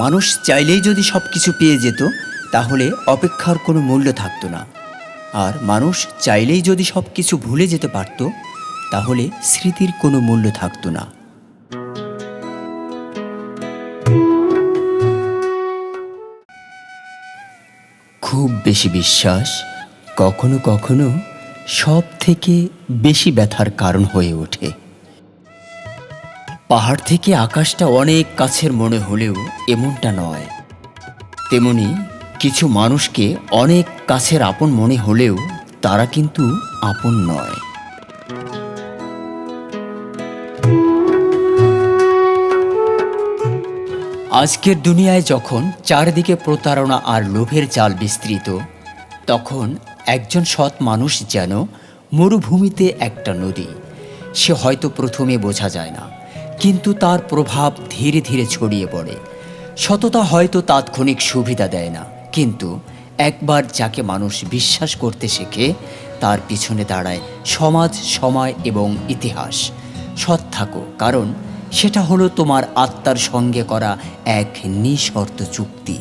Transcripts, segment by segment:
মানুষ চাইলেই যদি সব কিছু পেয়ে যেত, তাহলে অপেক্ষার কোনো মূল্য থাকতো না। আর মানুষ চাইলেই যদি সব কিছু ভুলে যেতে পারত, তাহলে স্মৃতির কোনো মূল্য থাকতো না। খুব বেশি বিশ্বাস কখনো কখনো সব থেকে বেশি ব্যথার কারণ হয়ে ওঠে। পাহাড় থেকে আকাশটা অনেক কাছের মনে হলেও এমনটা নয়। তেমনি কিছু মানুষকে অনেক কাছের আপন মনে হলেও তারা কিন্তু আপন নয়। আজকের দুনিয়ায় যখন চারদিকে প্রতারণা আর লোভের জাল বিস্তৃত, তখন একজন সৎ মানুষ যেন মরুভূমিতে একটা নদী। সে হয়তো প্রথমে বোঝা যায় না, কিন্তু তার প্রভাব ধীরে ধীরে ছড়িয়ে পড়ে। সততা হয়তো তাৎক্ষণিক সুবিধা দেয় না, কিন্তু একবার যাকে মানুষ বিশ্বাস করতে শেখে, তার পিছনে দাঁড়ায় সমাজ, সময় এবং ইতিহাস। সৎ থাকো, কারণ সেটা হলো তোমার আত্মার সঙ্গে করা এক নিঃশর্ত চুক্তি।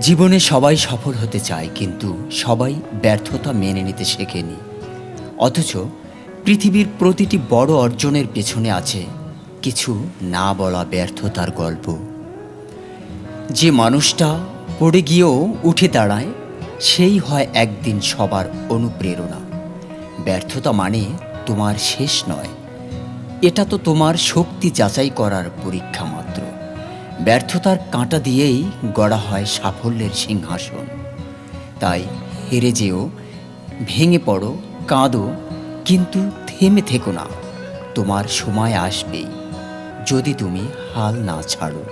জীবনে সবাই সফল হতে চায়, কিন্তু সবাই ব্যর্থতা মেনে নিতে শেখেনি। অথচ পৃথিবীর প্রতিটি বড় অর্জনের পেছনে আছে কিছু না বলা ব্যর্থতার গল্প। যে মানুষটা পড়ে গিয়েও উঠে দাঁড়ায়, সেই হয় একদিন সবার অনুপ্রেরণা। ব্যর্থতা মানে তোমার শেষ নয়, এটা তো তোমার শক্তি যাচাই করার পরীক্ষা মাত্র। ব্যর্থতার কাঁটা দিয়েই গড়া হয় সাফল্যের সিংহাসন। তাই হেরে যেও, ভেঙে পড়ো, কাঁদো, কিন্তু থেমে থেকো না। তোমার সময় আসবেই, যদি তুমি হাল না ছাড়ো।